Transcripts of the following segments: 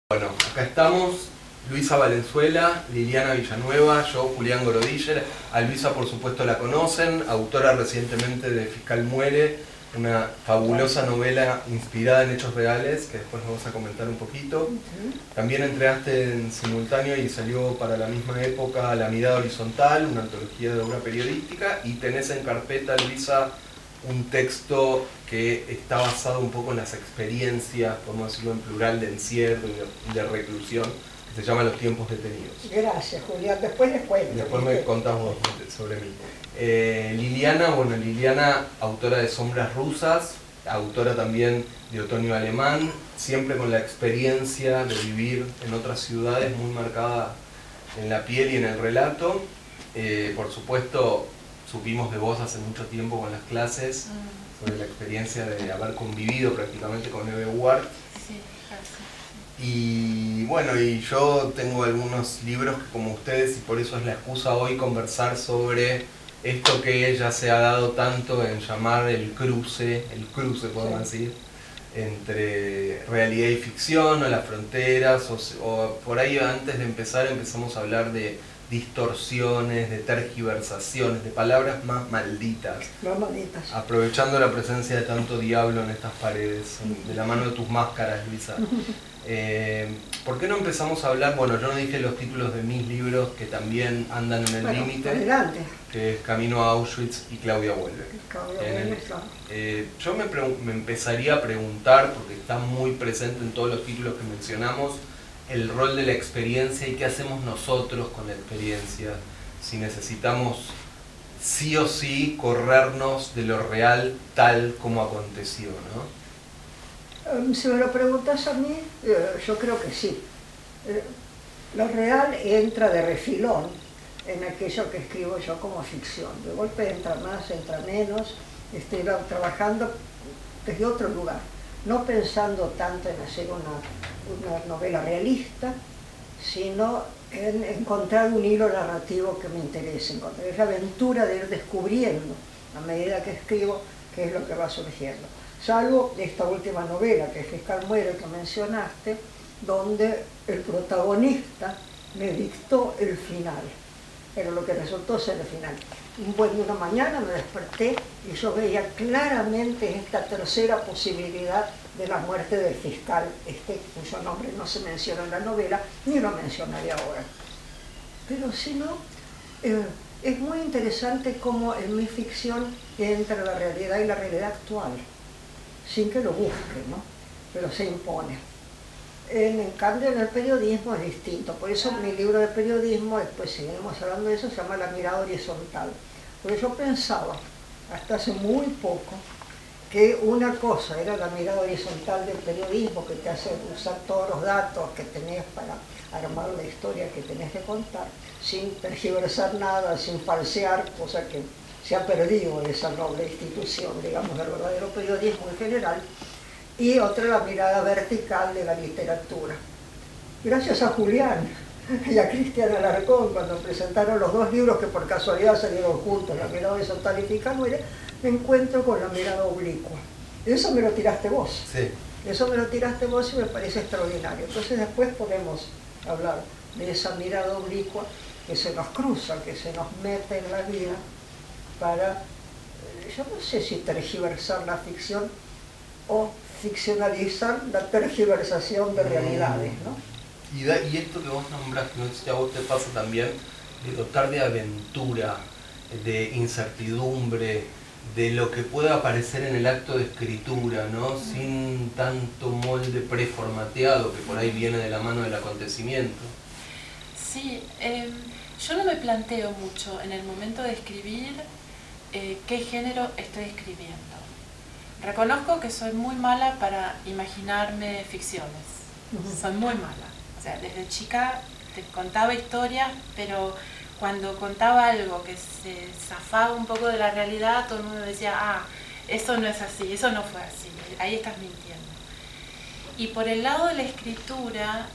Bueno, acá estamos, Luisa Valenzuela, Liliana Villanueva, yo, Julián Gorodiller. A Luisa por supuesto la conocen, autora recientemente de Fiscal Muere, una fabulosa novela inspirada en hechos reales, que después vamos a comentar un poquito. También entregaste en simultáneo y salió para la misma época La Mirada Horizontal, una antología de obra periodística, y tenés en carpeta, Luisa, un texto que está basado un poco en las experiencias, podemos decirlo en plural, de encierro y de reclusión, que se llama Los tiempos detenidos. Gracias, Julián. Después les cuento. Después me contás vos sobre mí. Liliana, autora de Sombras Rusas, autora también de Otoño Alemán, siempre con la experiencia de vivir en otras ciudades muy marcada en la piel y en el relato. Por supuesto, supimos de vos hace mucho tiempo con las clases sobre la experiencia de haber convivido prácticamente con Eve Ward. Sí, casi. Y bueno, y yo tengo algunos libros que, como ustedes, y por eso es la excusa hoy, conversar sobre esto que ella se ha dado tanto en llamar el cruce podemos decir, entre realidad y ficción, o las fronteras, o por ahí antes de empezar empezamos a hablar de distorsiones, de tergiversaciones, de palabras más malditas. Más malditas. Aprovechando la presencia de tanto diablo en estas paredes, de la mano de tus máscaras, Luisa. ¿Por qué no empezamos a hablar? Bueno, yo no dije los títulos de mis libros que también andan en el límite, adelante. que es Camino a Auschwitz y Claudia vuelve. Yo me empezaría a preguntar, porque está muy presente en todos los títulos que mencionamos, el rol de la experiencia y qué hacemos nosotros con la experiencia, si necesitamos sí o sí corrernos de lo real tal como aconteció, ¿no? Si me lo preguntas a mí, yo creo que sí. Lo real entra de refilón en aquello que escribo yo como ficción. De golpe entra más, entra menos. Estoy trabajando desde otro lugar, no pensando tanto en hacer una novela realista, sino en encontrar un hilo narrativo que me interese, encontrar esa aventura de ir descubriendo a medida que escribo qué es lo que va surgiendo. Salvo esta última novela, que es Fiscal Muere, que mencionaste, donde el protagonista me dictó el final, pero lo que resultó ser el final. Una mañana me desperté y yo veía claramente esta tercera posibilidad de la muerte del fiscal, cuyo nombre no se menciona en la novela, ni lo mencionaré ahora. Pero si no, es muy interesante cómo en mi ficción entra la realidad y la realidad actual, sin que lo busque, ¿no? Pero se impone. En cambio, en el periodismo es distinto. Por eso mi libro de periodismo, después seguiremos hablando de eso, se llama La Mirada Horizontal. Porque yo pensaba, hasta hace muy poco, que una cosa era la mirada horizontal del periodismo, que te hace usar todos los datos que tenés para armar la historia que tenés que contar, sin tergiversar nada, sin falsear, cosa que se ha perdido de esa noble institución, digamos, del verdadero periodismo en general. Y otra, la mirada vertical de la literatura. Gracias a Julián y a Cristian Alarcón, cuando presentaron los dos libros que por casualidad salieron juntos, La Mirada Horizontal y Fiscal Muere, me encuentro con La Mirada Oblicua. Eso me lo tiraste vos. Sí. Eso me lo tiraste vos y me parece extraordinario. Entonces después podemos hablar de esa mirada oblicua que se nos cruza, que se nos mete en la vida para, yo no sé si tergiversar la ficción o ficcionalizar la tergiversación de realidades, ¿no? Y esto que vos nombraste, no sé si a vos te pasa también, de dotar de aventura, de incertidumbre, de lo que pueda aparecer en el acto de escritura, ¿no? Sin tanto molde preformateado que por ahí viene de la mano del acontecimiento. Sí, yo no me planteo mucho en el momento de escribir qué género estoy escribiendo. Reconozco que soy muy mala para imaginarme ficciones. Soy muy mala. O sea, desde chica te contaba historias, pero cuando contaba algo que se zafaba un poco de la realidad, todo el mundo decía, ah, eso no es así, eso no fue así, ahí estás mintiendo. Y por el lado de la escritura,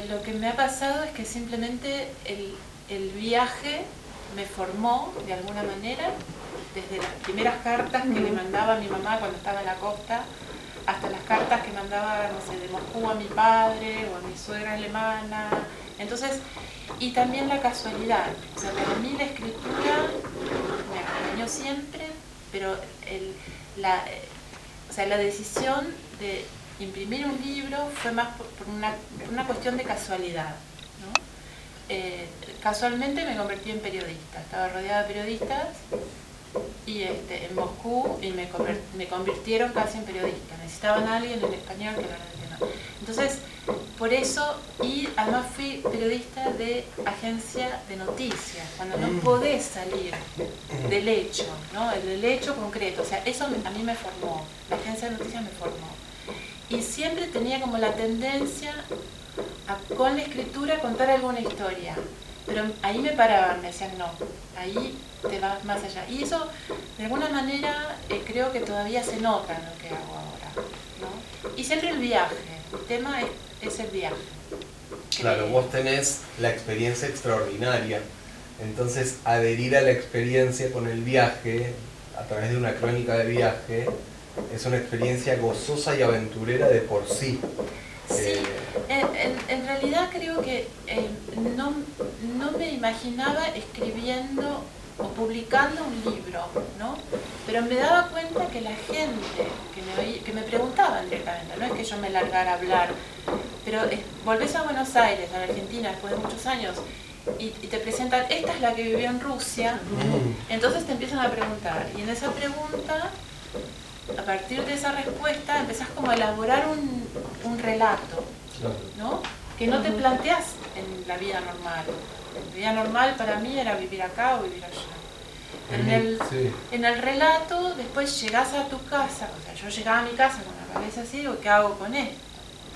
lo que me ha pasado es que simplemente el viaje me formó de alguna manera, desde las primeras cartas que le mandaba a mi mamá cuando estaba en la costa, hasta las cartas que mandaba, no sé, de Moscú a mi padre o a mi suegra alemana. Entonces, y también la casualidad. O sea, para mí la escritura me acompañó siempre, pero la decisión de imprimir un libro fue más por una cuestión de casualidad, ¿no? Casualmente me convertí en periodista, estaba rodeada de periodistas y en Moscú y me convirtieron casi en periodista, necesitaban a alguien en español que hablara del tema. Entonces, por eso, y además fui periodista de agencia de noticias, cuando no podés salir del hecho, ¿no? Del hecho concreto, o sea, eso a mí me formó, la agencia de noticias me formó. Y siempre tenía como la tendencia a, con la escritura, contar alguna historia. Pero ahí me paraban, me decían no, ahí te vas más allá. Y eso, de alguna manera, creo que todavía se nota en lo que hago ahora, ¿no? Y siempre el viaje, el tema es el viaje. Claro, vos tenés la experiencia extraordinaria. Entonces, adherir a la experiencia con el viaje, a través de una crónica de viaje, es una experiencia gozosa y aventurera de por sí. Sí, en realidad creo que no me imaginaba escribiendo o publicando un libro, ¿no? Pero me daba cuenta que la gente que me preguntaban directamente, no es que yo me largara a hablar, pero volvés a Buenos Aires, a la Argentina, después de muchos años, y te presentan, esta es la que vivió en Rusia, entonces te empiezan a preguntar, y en esa pregunta, a partir de esa respuesta, empezás como a elaborar un relato, ¿no? Que no te planteas en la vida normal. La vida normal para mí era vivir acá o vivir allá. En el relato, después llegás a tu casa, o sea, yo llegaba a mi casa con la cabeza así, digo, ¿qué hago con esto?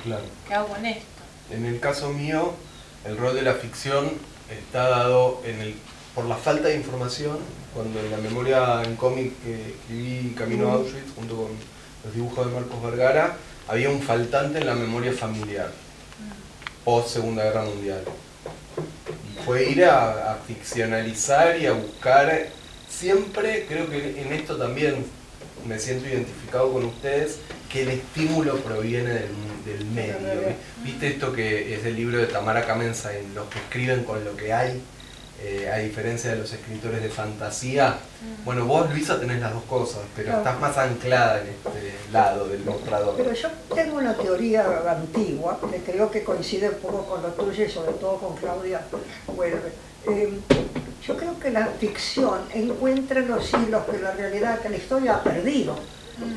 Claro. ¿Qué hago con esto? En el caso mío, el rol de la ficción está dado por la falta de información. Cuando en la memoria en cómic que escribí Camino a Auschwitz, junto con los dibujos de Marcos Vergara, había un faltante en la memoria familiar, post Segunda Guerra Mundial. Y fue ir a ficcionalizar y a buscar, siempre, creo que en esto también me siento identificado con ustedes, que el estímulo proviene del medio. ¿Viste esto que es el libro de Tamara Kamensain, los que escriben con lo que hay? A diferencia de los escritores de fantasía. Bueno, vos, Luisa, tenés las dos cosas, pero estás más anclada en este lado del mostrador. Pero yo tengo una teoría antigua, que creo que coincide un poco con lo tuyo y sobre todo con Claudia Huelve. Yo creo que la ficción encuentra los hilos que la realidad, que la historia ha perdido.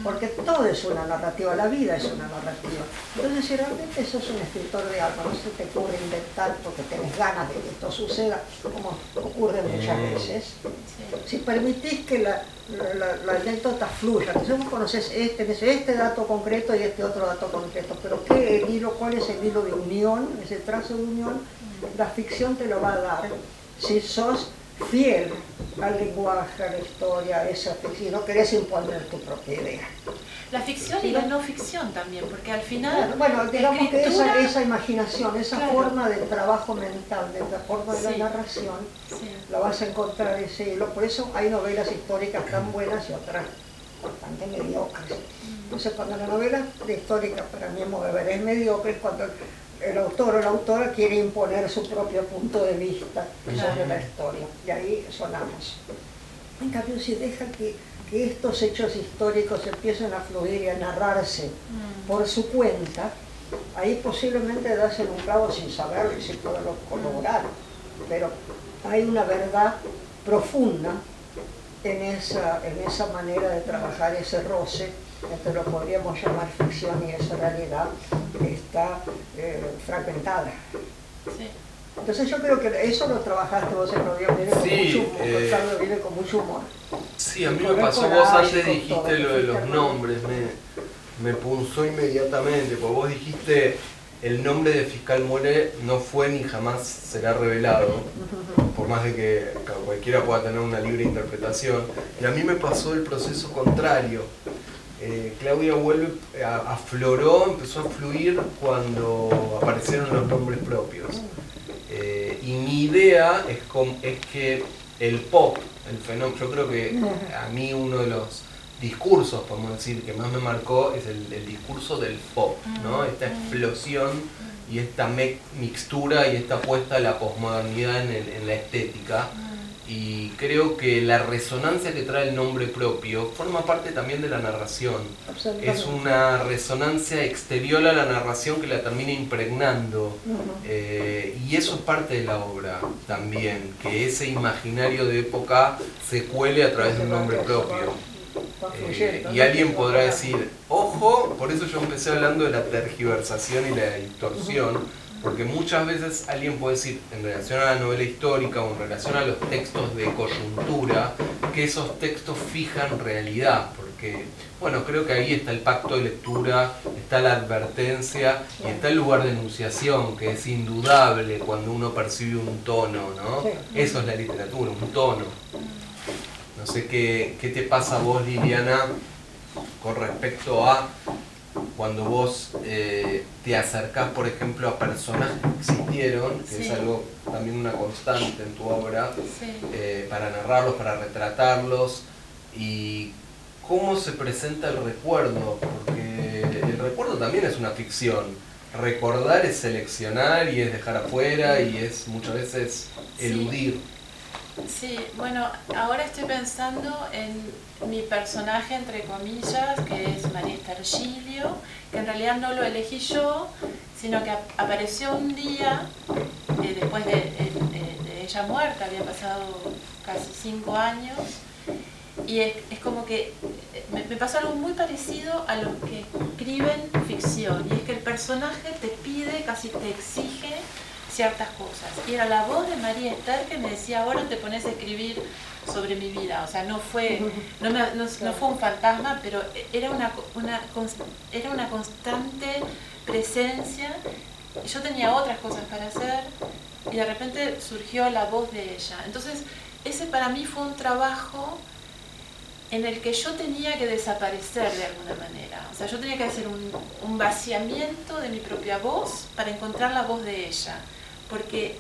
Porque todo es una narrativa, la vida es una narrativa. Entonces, si realmente sos un escritor de algo, no se te ocurre inventar porque tenés ganas de que esto suceda, como ocurre muchas veces, si permitís que la anécdota fluya, que vos conocés este dato concreto y este otro dato concreto, pero ¿cuál es el hilo de unión, ese trazo de unión? La ficción te lo va a dar si sos fiel al lenguaje, a la historia, a esa ficción, no querés imponer tu propia idea. La ficción y la no ficción también, porque al final... Claro, bueno, digamos que esa imaginación, esa forma de trabajo mental, de la forma de la narración, la vas a encontrar ese hilo. Por eso hay novelas históricas tan buenas y otras bastante mediocres. Entonces, cuando la novela histórica, para mí, es mediocre, es cuando el autor o la autora quiere imponer su propio punto de vista sobre la historia, y ahí sonamos. En cambio, si deja que estos hechos históricos empiecen a fluir y a narrarse por su cuenta, ahí posiblemente das en un clavo sin saberlo y sin poderlo corroborar, pero hay una verdad profunda en esa manera de trabajar ese roce entre lo podríamos llamar ficción y esa realidad que está fragmentada. Sí. Entonces yo creo que eso lo trabajaste vos en noviembre, viene con mucho humor. Sí, a mí me pasó, vos antes dijiste lo de los nombres, me punzó inmediatamente, porque vos dijiste el nombre de Fiscal Muere no fue ni jamás será revelado, por más de que cualquiera pueda tener una libre interpretación, y a mí me pasó el proceso contrario. Claudia Huelve empezó a fluir cuando aparecieron los nombres propios. Y mi idea es que el pop, el fenómeno, yo creo que a mí uno de los discursos, podemos decir, que más me marcó es el discurso del pop, ¿no? Esta explosión y esta mixtura y esta apuesta a la posmodernidad en la estética. Y creo que la resonancia que trae el nombre propio forma parte también de la narración. Es una resonancia exterior a la narración que la termina impregnando. Y eso es parte de la obra también, que ese imaginario de época se cuele a través de un nombre propio. Y alguien podrá decir, ojo, por eso yo empecé hablando de la tergiversación y la distorsión. Porque muchas veces alguien puede decir, en relación a la novela histórica o en relación a los textos de coyuntura, que esos textos fijan realidad. Porque, bueno, creo que ahí está el pacto de lectura, está la advertencia y está el lugar de enunciación, que es indudable cuando uno percibe un tono, ¿no? Eso es la literatura, un tono. No sé qué te pasa a vos, Liliana, con respecto a cuando vos te acercás, por ejemplo, a personajes que existieron, que es algo también una constante en tu obra, para narrarlos, para retratarlos, y cómo se presenta el recuerdo, porque el recuerdo también es una ficción. Recordar es seleccionar y es dejar afuera y es muchas veces eludir. Sí, bueno, ahora estoy pensando en mi personaje, entre comillas, que es María Estergilio, que en realidad no lo elegí yo, sino que apareció un día, después de ella muerta, había pasado casi 5 años, y es como que me pasó algo muy parecido a los que escriben ficción, y es que el personaje te pide, casi te exige ciertas cosas. Y era la voz de María Esther que me decía, ahora te pones a escribir sobre mi vida. O sea, no fue un fantasma, pero era una constante presencia. Yo tenía otras cosas para hacer y de repente surgió la voz de ella. Entonces, ese para mí fue un trabajo en el que yo tenía que desaparecer de alguna manera. O sea, yo tenía que hacer un vaciamiento de mi propia voz para encontrar la voz de ella. Porque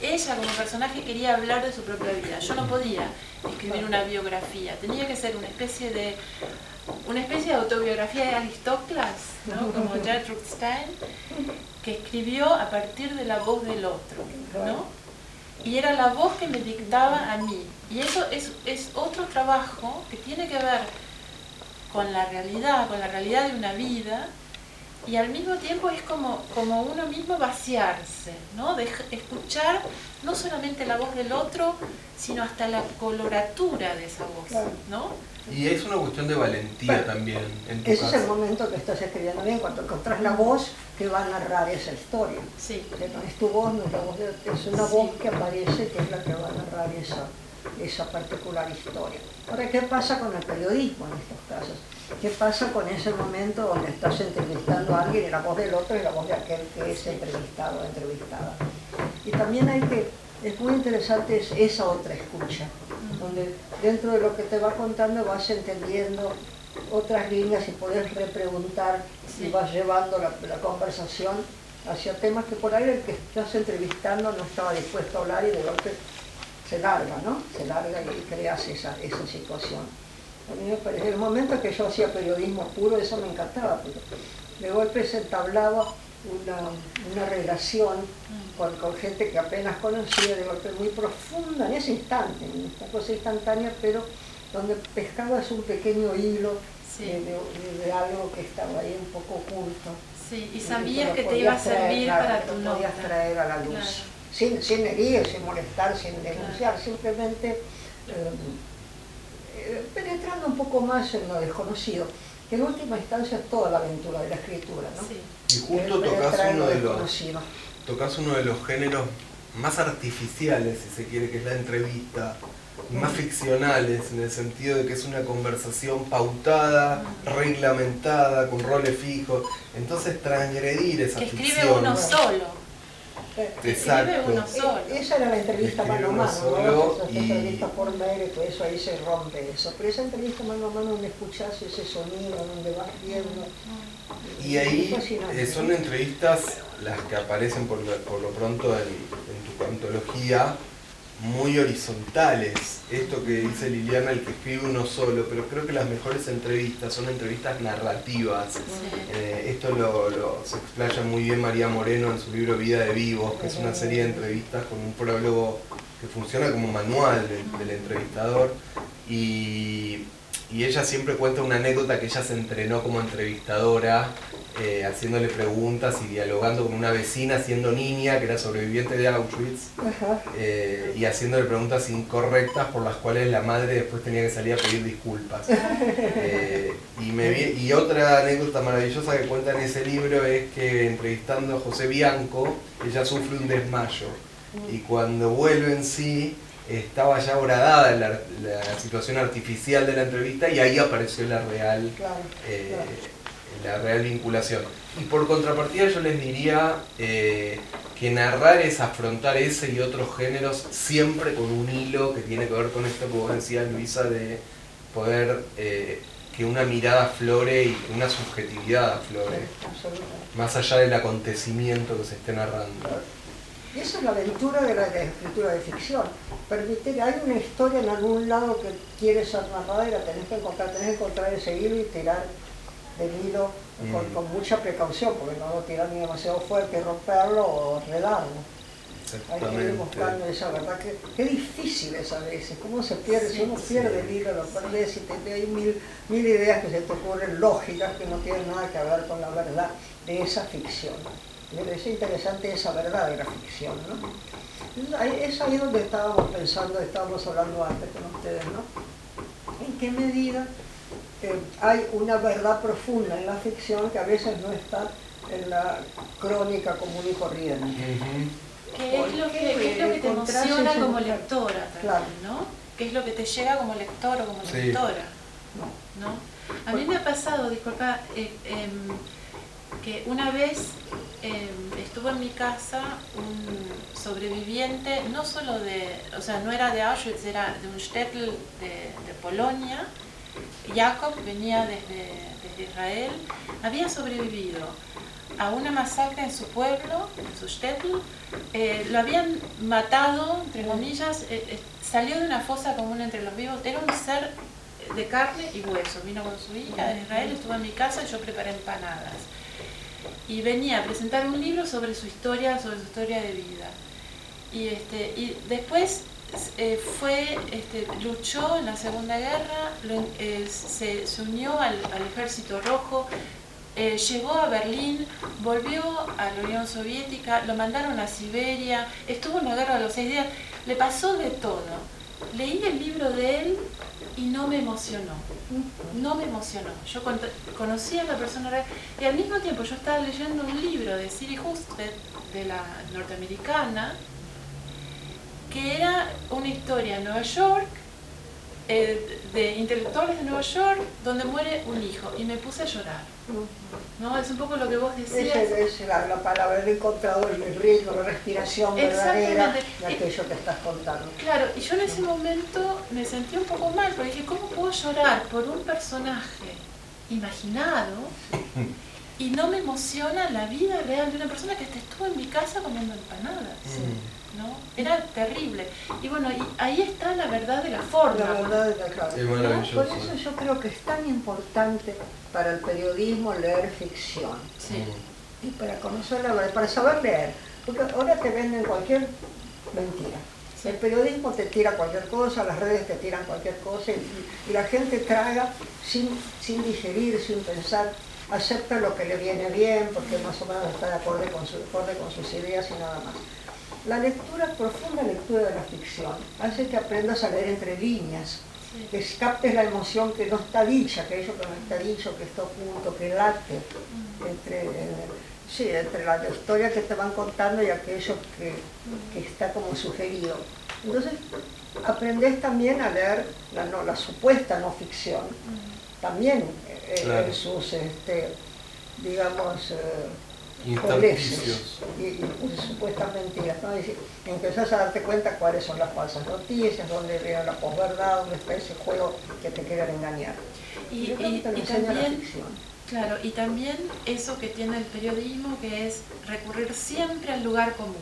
ella como personaje quería hablar de su propia vida. Yo no podía escribir una biografía. Tenía que ser una especie de autobiografía de Aristócles, ¿no? Como Gertrude Stein, que escribió a partir de la voz del otro, ¿no? Y era la voz que me dictaba a mí. Y eso es otro trabajo que tiene que ver con la realidad de una vida, y al mismo tiempo es como uno mismo vaciarse, ¿no? De escuchar no solamente la voz del otro, sino hasta la coloratura de esa voz, ¿no? Y es una cuestión de valentía también, en tu caso. Ese es el momento que estás escribiendo bien, cuando encontrás la voz que va a narrar esa historia. Sí. Que no es tu voz, no es la voz es una voz que aparece, que es la que va a narrar esa particular historia. Ahora, ¿qué pasa con el periodismo en estos casos? ¿Qué pasa con ese momento donde estás entrevistando a alguien y la voz del otro y la voz de aquel que es entrevistado o entrevistada? Y también es muy interesante esa otra escucha, donde dentro de lo que te va contando vas entendiendo otras líneas y podés repreguntar y vas llevando la conversación hacia temas que por ahí el que estás entrevistando no estaba dispuesto a hablar y de golpe se larga, ¿no? Se larga y creas esa situación. A mí me parece, el momento que yo hacía periodismo puro, eso me encantaba, porque de golpe se entablaba una relación con gente que apenas conocía, de golpe muy profunda, en ese instante, en esta cosa instantánea, pero donde pescabas un pequeño hilo de algo que estaba ahí un poco oculto. Sí, y sabías que te iba a servir para tu nota. Podías traer a la luz. Claro. Sin herir, sin molestar, sin denunciar, simplemente penetrando un poco más en lo desconocido, que en última instancia es toda la aventura de la escritura, ¿no? Sí. Y justo tocas uno de los géneros más artificiales, si se quiere, que es la entrevista, más ficcionales, en el sentido de que es una conversación pautada, reglamentada, con roles fijos. Entonces transgredir esa ficción. Que escribe uno solo. Exacto. Uno solo. Esa era la entrevista mano a mano, ¿no? Esa entrevista por mail y todo eso, ahí se rompe eso. Pero esa entrevista mano a mano donde escuchás ese sonido, donde vas viendo. Y ahí son entrevistas las que aparecen por lo pronto en tu antología, muy horizontales. Esto que dice Liliana, el que escribe uno solo, pero creo que las mejores entrevistas son entrevistas narrativas. Sí. Esto se explaya muy bien María Moreno en su libro Vida de Vivos, que es una serie de entrevistas con un prólogo que funciona como manual del entrevistador, y ella siempre cuenta una anécdota que ella se entrenó como entrevistadora, haciéndole preguntas y dialogando con una vecina siendo niña, que era sobreviviente de Auschwitz, y haciéndole preguntas incorrectas por las cuales la madre después tenía que salir a pedir disculpas. Y otra anécdota maravillosa que cuenta en ese libro es que entrevistando a José Bianco, ella sufre un desmayo, y cuando vuelve en sí, estaba ya horadada la situación artificial de la entrevista, y ahí apareció la real, la real vinculación. Y por contrapartida yo les diría que narrar es afrontar ese y otros géneros siempre con un hilo que tiene que ver con esto que vos decías, Luisa, de poder que una mirada aflore y que una subjetividad aflore, más allá del acontecimiento que se esté narrando. Y esa es la aventura de la escritura de ficción. Permitir, hay una historia en algún lado que quiere ser narrada y la tenés que encontrar ese hilo y tirar del hilo con mucha precaución, porque no lo tirar ni demasiado fuerte, romperlo o enredarlo. Hay que ir buscando esa verdad, que difícil es a veces, cómo se pierde, si uno pierde el hilo, lo perdés y hay mil ideas que se te ocurren lógicas que no tienen nada que ver con la verdad de esa ficción. Me parece interesante esa verdad de la ficción, ¿no? Es ahí donde estábamos pensando, estábamos hablando antes con ustedes, ¿no? ¿En qué medida hay una verdad profunda en la ficción que a veces no está en la crónica común y corriente? ¿Qué es lo que te emociona como lectora también, claro, ¿no? ¿Qué es lo que te llega como lector o como lectora? ¿No? A mí me ha pasado, disculpa, que una vez estuvo en mi casa un sobreviviente, no solo o sea, no era de Auschwitz, era de un shtetl de Polonia. Jacob venía desde Israel, había sobrevivido a una masacre en su pueblo, en su shtetl, lo habían matado, entre comillas, salió de una fosa común entre los vivos, era un ser de carne y hueso, vino con su hija de Israel, estuvo en mi casa y yo preparé empanadas. Y venía a presentar un libro sobre su historia de vida. Y después luchó en la Segunda Guerra, se unió al Ejército Rojo, llegó a Berlín, volvió a la Unión Soviética, lo mandaron a Siberia, estuvo en la guerra de los 6 días, le pasó de todo. Leí el libro de él y no me emocionó. No me emocionó. Yo conocí a la persona real y al mismo tiempo yo estaba leyendo un libro de Siri Hustvedt, de la norteamericana, que era una historia en Nueva York, de intelectuales de Nueva York, donde muere un hijo, y me puse a llorar. ¿No? Es un poco lo que vos decías. Es la palabra, he encontrado el ritmo, la respiración verdadera de aquello que estás contando. Claro, y yo en ese momento me sentí un poco mal, porque dije, ¿cómo puedo llorar por un personaje imaginado y no me emociona la vida real de una persona que estuvo en mi casa comiendo empanadas? ¿No? Era terrible. Y bueno, y ahí está la verdad de la forma. La verdad de la clave. Es maravilloso. Por eso yo creo que es tan importante para el periodismo leer ficción. Sí. Y para conocer la verdad, para saber leer. Porque ahora te venden cualquier mentira. Sí. El periodismo te tira cualquier cosa, las redes te tiran cualquier cosa y la gente traga sin digerir, sin pensar. Acepta lo que le viene bien porque más o menos está de acuerdo con sus ideas y nada más. La profunda lectura de la ficción hace que aprendas a leer entre líneas, sí, que captes la emoción que no está dicha, aquello que no está dicho, que está oculto, que late entre la historia que te van contando y aquello que está como sugerido. Entonces, aprendes también a leer la supuesta no ficción, también claro, en sus, digamos, intersticios y supuestas mentiras, ¿no? Es decir, empezás a darte cuenta cuáles son las falsas noticias, dónde viene la posverdad, dónde está ese juego que te quieren engañar. Y yo creo que te lo enseña la ficción. Claro, y también eso que tiene el periodismo, que es recurrir siempre al lugar común,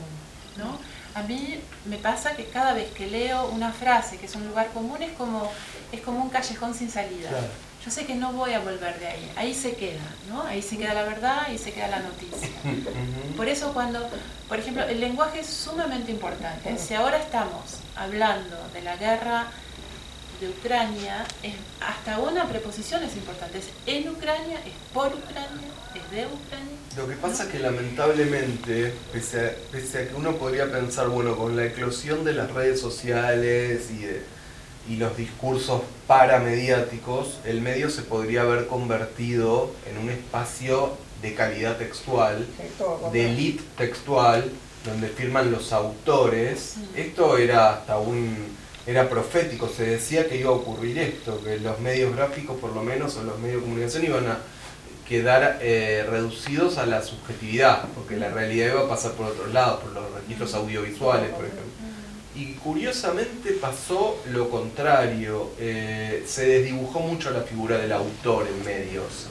¿no? A mí me pasa que cada vez que leo una frase que es un lugar común es como un callejón sin salida. Claro. Yo sé que no voy a volver de ahí se queda, ¿no? Ahí se queda la verdad, ahí se queda la noticia. Por eso cuando, por ejemplo, el lenguaje es sumamente importante. Si ahora estamos hablando de la guerra de Ucrania, hasta una preposición es importante. Es en Ucrania, es por Ucrania, es de Ucrania. Lo que pasa es que lamentablemente, pese a que uno podría pensar, bueno, con la eclosión de las redes sociales y los discursos paramediáticos, el medio se podría haber convertido en un espacio de calidad textual, de élite textual, donde firman los autores. Esto era era profético, se decía que iba a ocurrir esto, que los medios gráficos por lo menos, o los medios de comunicación, iban a quedar reducidos a la subjetividad, porque la realidad iba a pasar por otros lados, por los registros audiovisuales, por ejemplo. Y curiosamente pasó lo contrario, se desdibujó mucho la figura del autor en medios,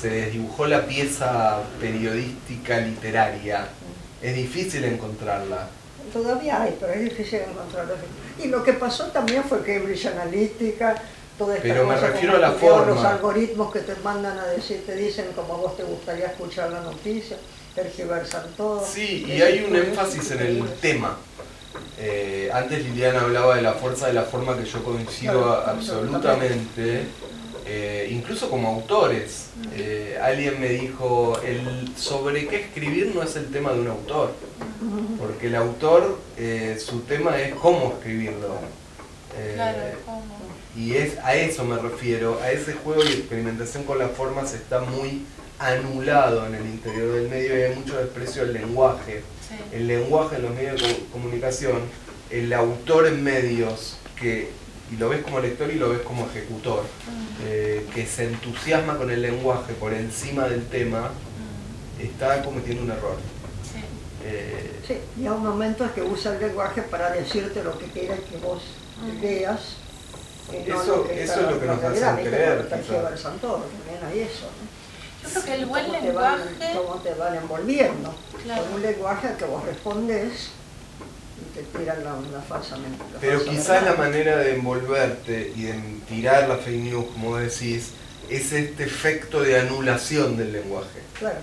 se desdibujó la pieza periodística literaria, es difícil encontrarla. Todavía hay, pero es difícil encontrarla. Y lo que pasó también fue Cambridge Analytica, toda esta pero me cosa refiero como a la forma. los algoritmos que te mandan a decir, te dicen como a vos te gustaría escuchar la noticia, tergiversan todo. Sí, y hay un énfasis en el tema. Antes Liliana hablaba de la fuerza de la forma, que yo coincido absolutamente, incluso como autores. Alguien me dijo, sobre qué escribir no es el tema de un autor, porque el autor, su tema es cómo escribirlo. Claro, ¿cómo? Y a eso me refiero, a ese juego y experimentación con las formas está muy anulado en el interior del medio y hay mucho desprecio al lenguaje. Sí. El lenguaje en los medios de comunicación, el autor en medios, y lo ves como lector y lo ves como ejecutor, que se entusiasma con el lenguaje por encima del tema, está cometiendo un error. Sí. Sí, y hay un momento es que usa el lenguaje para decirte lo que quiere que vos leas. Eso es lo que nos hacen creer. Tergiversan todo, también hay eso, ¿no? Yo creo que el buen Cómo lenguaje... cómo te van envolviendo. Claro. Con un lenguaje al que vos respondes y te tiran la falsa mentira. Pero quizás la manera de envolverte y de tirar la fake news, como decís, es este efecto de anulación del lenguaje. Claro.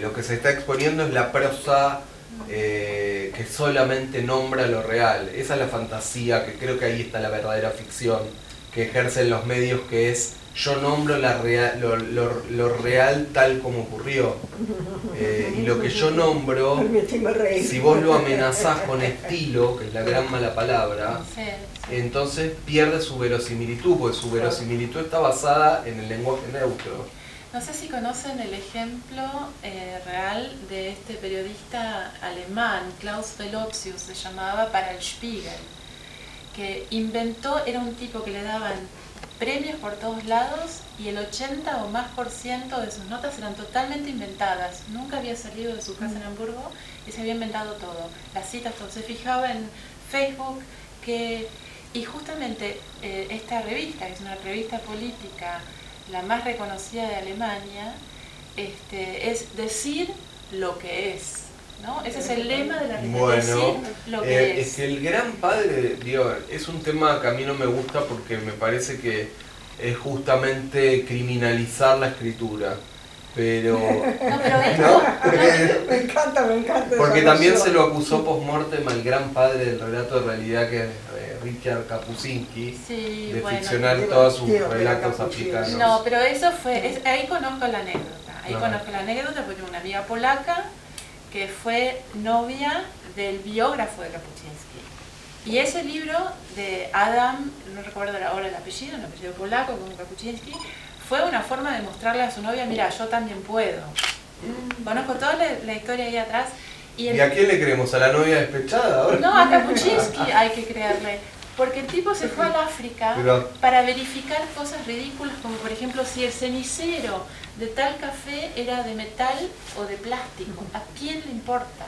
Lo que se está exponiendo es la prosa que solamente nombra lo real. Esa es la fantasía, que creo que ahí está la verdadera ficción que ejercen los medios, que es yo nombro lo real tal como ocurrió. Y lo que yo nombro, si vos lo amenazás con estilo, que es la gran mala palabra, entonces pierde su verosimilitud, porque su verosimilitud está basada en el lenguaje neutro. No sé si conocen el ejemplo real de este periodista alemán, Klaus Velocius se llamaba, para el Spiegel, que inventó, era un tipo que le daban premios por todos lados y el 80 o más % de sus notas eran totalmente inventadas. Nunca había salido de su casa en Hamburgo y se había inventado todo, las citas, todo. Se fijaba en Facebook y justamente esta revista, que es una revista política, la más reconocida de Alemania, es decir lo que es, ¿no? Ese es el lema de la revista, bueno, decir lo que es que el gran padre, digo, es un tema que a mí no me gusta porque me parece que es justamente criminalizar la escritura. Pero, no, pero ¿no? Me encanta. Porque también se lo acusó post-mortem al gran padre del relato de realidad, que es Richard Kapuscinski, sí, de bueno, ficcionar todos sus relatos africanos. No, pero eso fue, ahí conozco la anécdota. Ahí No. conozco la anécdota porque una amiga polaca que fue novia del biógrafo de Kapuscinski. Y ese libro de Adam, no recuerdo ahora el apellido, un apellido polaco como Kapuscinski, fue una forma de mostrarle a su novia, mira, yo también puedo. Conozco toda la historia ahí atrás. ¿Y a quién le creemos? ¿A la novia despechada ahora? No, a Kapuscinski hay que creerle. Porque el tipo se fue al África para verificar cosas ridículas, como por ejemplo si el cenicero de tal café era de metal o de plástico. ¿A quién le importa?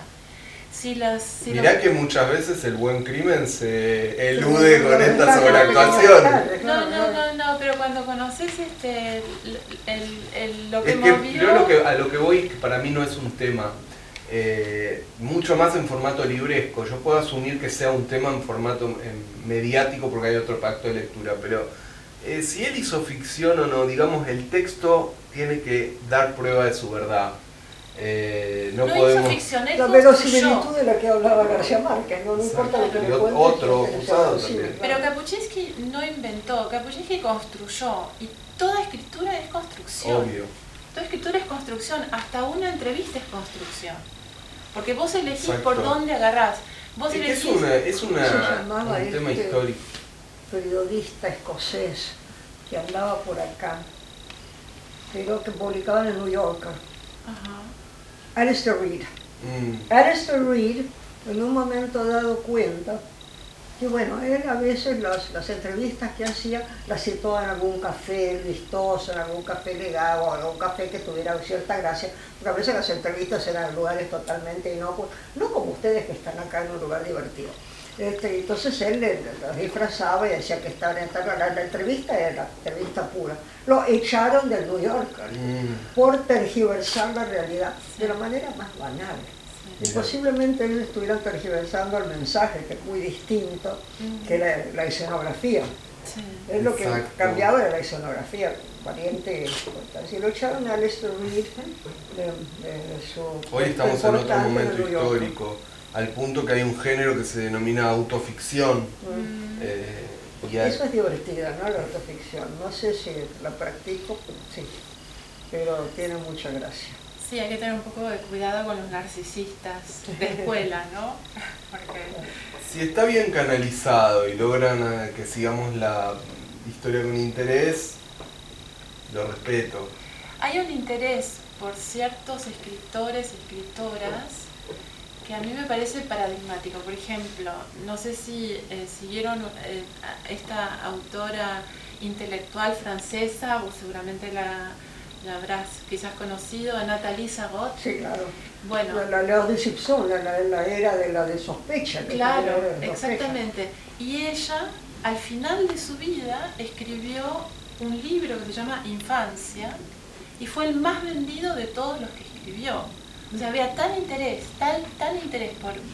Mirá que muchas veces el buen crimen se elude con esta sobreactuación. No, pero cuando conoces lo que es que movió... yo a lo que voy, que para mí no es un tema. mucho más en formato libresco. Yo puedo asumir que sea un tema en formato mediático porque hay otro pacto de lectura, pero si él hizo ficción o no, digamos, el texto tiene que dar prueba de su verdad. No podemos... hizo ficción, él La construyó. verosimilitud de la que hablaba García Márquez, no importa lo que me cuentes. Otro es acusado verosímil, también. Pero claro. Kapuscinski no inventó, Kapuscinski construyó, y toda escritura es construcción. Obvio. Toda escritura es construcción, hasta una entrevista es construcción. Porque vos elegís Exacto. por dónde agarrás. Vos Es que elegís... es ¿Cómo se llamaba un tema este histórico. periodista escocés que andaba por acá, pero que publicaba en el New Yorker? Ajá. Alistair Reid. Mm. Alistair Reid en un momento dado cuenta que bueno, él a veces las entrevistas que hacía las situaba en algún café vistoso, en algún café legado, o algún café que tuviera cierta gracia, porque a veces las entrevistas eran en lugares totalmente inocuos, no como ustedes que están acá en un lugar divertido. Entonces él las disfrazaba y decía que estaban en tal lugar. La entrevista era la entrevista pura. Lo echaron del New Yorker por tergiversar la realidad de la manera más banal. Y posiblemente ellos estuvieran tergiversando el mensaje, que es muy distinto que la escenografía. Sí. Es lo que Exacto. cambiaba de la escenografía, pariente. Si lo echaron a Alistair Reid de su Hoy estamos en otro importante momento New Yorker. histórico, al punto que hay un género que se denomina autoficción. Y Eso es divertida, ¿no? La autoficción. No sé si la practico, sí, pero tiene mucha gracia. Sí, hay que tener un poco de cuidado con los narcisistas de escuela, ¿no? Porque... si está bien canalizado y logran que sigamos la historia con interés, lo respeto. Hay un interés por ciertos escritores y escritoras que a mí me parece paradigmático. Por ejemplo, no sé si siguieron a esta autora intelectual francesa, vos seguramente la habrás quizás conocido, a Nathalie Sarraute. Sí, claro. Bueno, La decepción, la era de la de sospecha. claro, La era de sospecha. exactamente. Y ella, al final de su vida, escribió un libro que se llama Infancia y fue el más vendido de todos los que escribió. O sea, había tal interés